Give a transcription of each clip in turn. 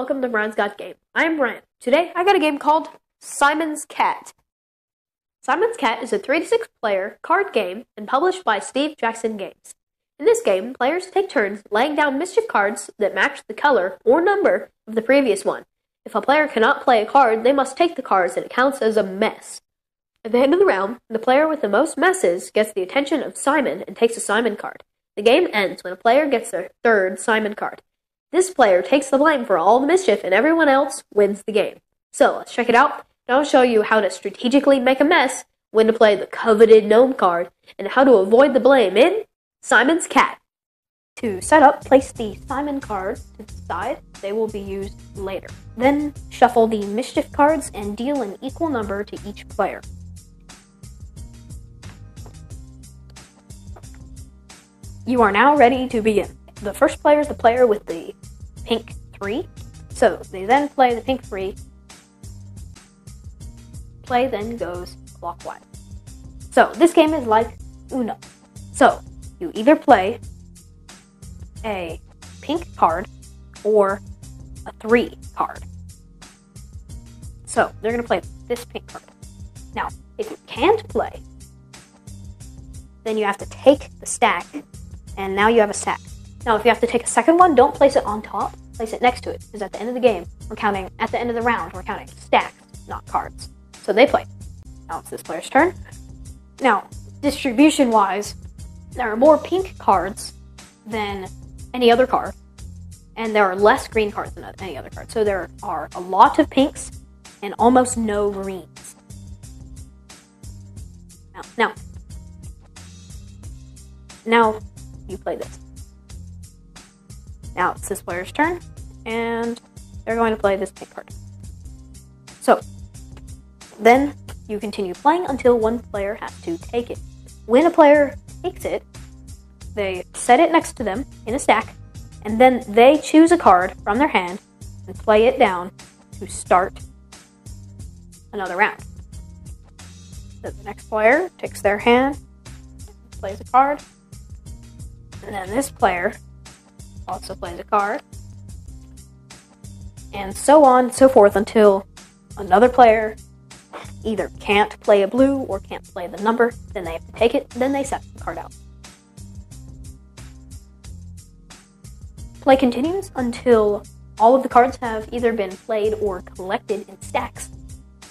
welcome to Brian's Got Game. I'm Brian. Today I got a game called Simon's Cat. Simon's Cat is a 3 to 6 player card game and published by Steve Jackson Games. In this game, players take turns laying down mischief cards that match the color or number of the previous one. If a player cannot play a card, they must take the cards and it counts as a mess. At the end of the round, the player with the most messes gets the attention of Simon and takes a Simon card. The game ends when a player gets their third Simon card. This player takes the blame for all the mischief and everyone else wins the game. So let's check it out, and I'll show you how to strategically make a mess, when to play the coveted gnome card, and how to avoid the blame in Simon's Cat. To set up, place the Simon cards to the side. They will be used later. Then shuffle the mischief cards and deal an equal number to each player. You are now ready to begin. The first player is the player with the pink 3. So they then play the pink 3. Play then goes clockwise. So this game is like Uno. So you either play a pink card or a 3 card. So they're going to play this pink card. Now, if you can't play, then you have to take the stack, and now you have a stack. Now, if you have to take a second one, don't place it on top. Place it next to it, because at the end of the game, at the end of the round, we're counting stacks, not cards. So they play. Now it's this player's turn. Now, distribution-wise, there are more pink cards than any other card, and there are less green cards than any other card. So there are a lot of pinks and almost no greens. Now you play this. Now it's this player's turn, and they're going to play this pink card. So, then you continue playing until one player has to take it. When a player takes it, they set it next to them in a stack, and then they choose a card from their hand and play it down to start another round. So the next player takes their hand, plays a card, and then this player also plays a card, and so on and so forth until another player either can't play a blue or can't play the number, then they have to take it, then they set the card out. Play continues until all of the cards have either been played or collected in stacks.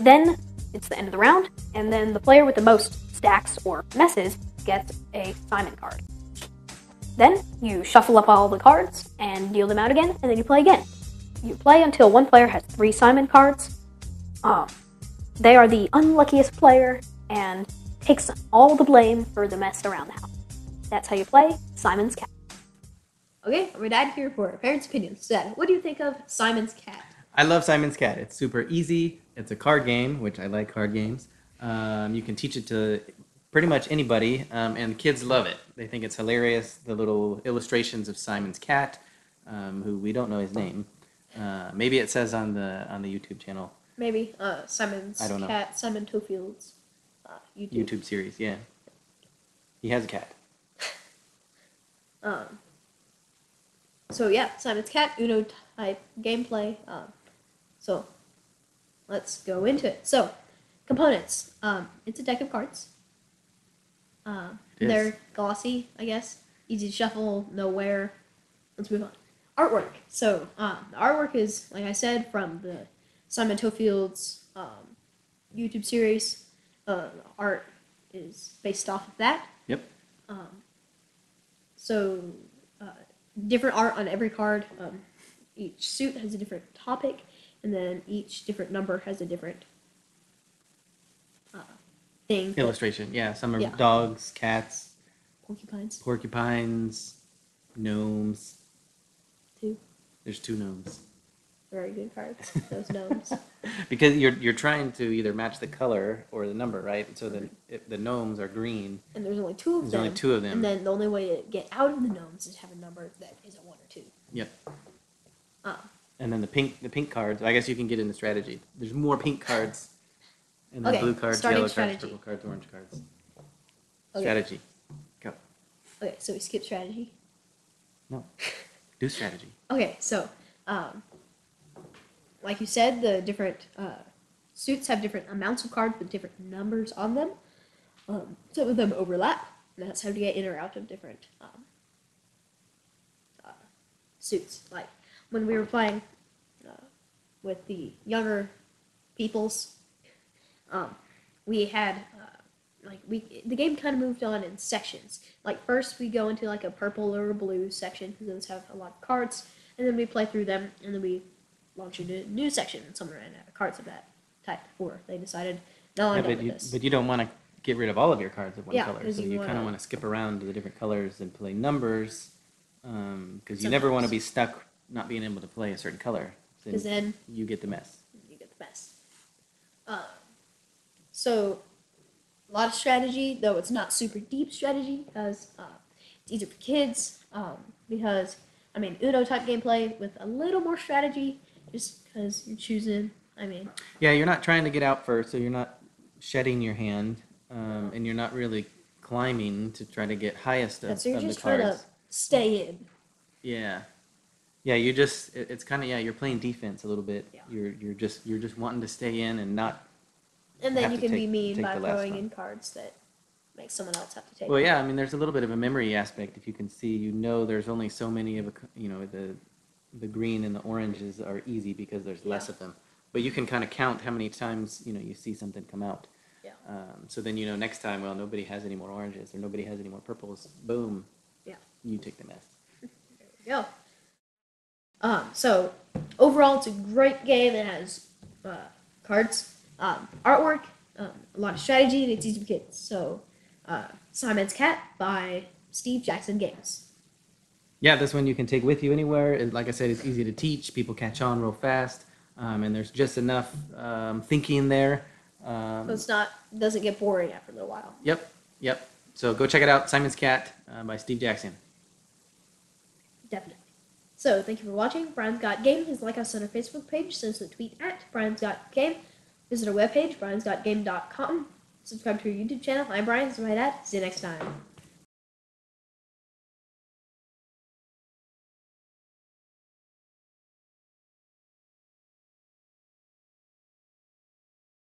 Then it's the end of the round, and then the player with the most stacks or messes gets a Simon card. Then you shuffle up all the cards and deal them out again, and then you play again. You play until one player has 3 Simon cards. They are the unluckiest player and takes all the blame for the mess around the house. That's how you play Simon's Cat. Okay, my dad here for a parent's opinion. Dad, what do you think of Simon's Cat? I love Simon's Cat. It's super easy. It's a card game, which I like card games. You can teach it to pretty much anybody, and kids love it. They think it's hilarious, the little illustrations of Simon's Cat, who we don't know his name. Maybe it says on the YouTube channel. Maybe Simon's Cat, Simon Tofield's YouTube series, yeah. He has a cat. So yeah, Simon's Cat, Uno type gameplay. So let's go into it. So components. It's a deck of cards. They're glossy, I guess. Easy to shuffle, no wear. Let's move on. Artwork. So the artwork is, like I said, from the Simon Tofield's YouTube series. Art is based off of that. Yep. So different art on every card. Each suit has a different topic, and then each different number has a different thing. Illustration, yeah. Some are dogs, cats, porcupines, gnomes. 2. There's 2 gnomes. Very good cards, those gnomes. Because you're trying to either match the color or the number, right? So then the gnomes are green. And there's only 2 of them. There's only 2 of them. And then the only way to get out of the gnomes is to have a number that is a 1 or 2. Yep. And then the pink cards, I guess you can get into strategy. There's more pink cards. And then blue cards, yellow cards, purple cards, orange cards. Okay. Strategy. Go. Okay, so we skip strategy. No. Do strategy. Okay, so like you said, the different suits have different amounts of cards with different numbers on them. Some of them overlap, and that's how to get in or out of different suits. Like when we were playing with the younger peoples, we had the game kind of moved on in sections. Like first we go into like a purple or a blue section because those have a lot of cards, and then we play through them, and then we launch into a new section, and some ran out of cards of that type before they decided, no, I'm done with this. But you don't want to get rid of all of your cards of one Yeah, color, 'cause so you you kind of wanna- want to skip around to the different colors and play numbers, because you never want to be stuck not being able to play a certain color. Because then you get the mess. you get the mess. So a lot of strategy, though it's not super deep strategy, because it's easier for kids. Because I mean, Uno type gameplay with a little more strategy, just because you're choosing. I mean, Yeah, you're not trying to get out first, so you're not shedding your hand, and you're not really climbing to try to get highest of, so you're of the just trying cards. to stay in. Yeah, yeah. You just it's kind of, yeah. You're playing defense a little bit. Yeah. You're just wanting to stay in and not. And then have you to can be take- mean take by the last throwing one. in cards that make someone else have to take. Well, yeah. I mean, there's a little bit of a memory aspect. If you can see, there's only so many of the green and the oranges are easy because there's less Yeah. of them. But you can kind of count how many times you see something come out. Yeah. So then next time, well, nobody has any more oranges or nobody has any more purples. Boom. Yeah. You take the mess. There we go. So overall, it's a great game. It has cards, artwork, a lot of strategy, and it's easy for kids. So, Simon's Cat by Steve Jackson Games. Yeah, this one you can take with you anywhere. And like I said, it's easy to teach. People catch on real fast, and there's just enough thinking there. So it's not doesn't get boring after a little while. Yep. So go check it out. Simon's Cat by Steve Jackson. Definitely. So thank you for watching. Brian's Got Game. Please like us on our Facebook page. Send us a tweet at Brian's Got Game. Visit our webpage, briansgotgame.com. Subscribe to our YouTube channel. I'm Brian. This is my dad. See you next time.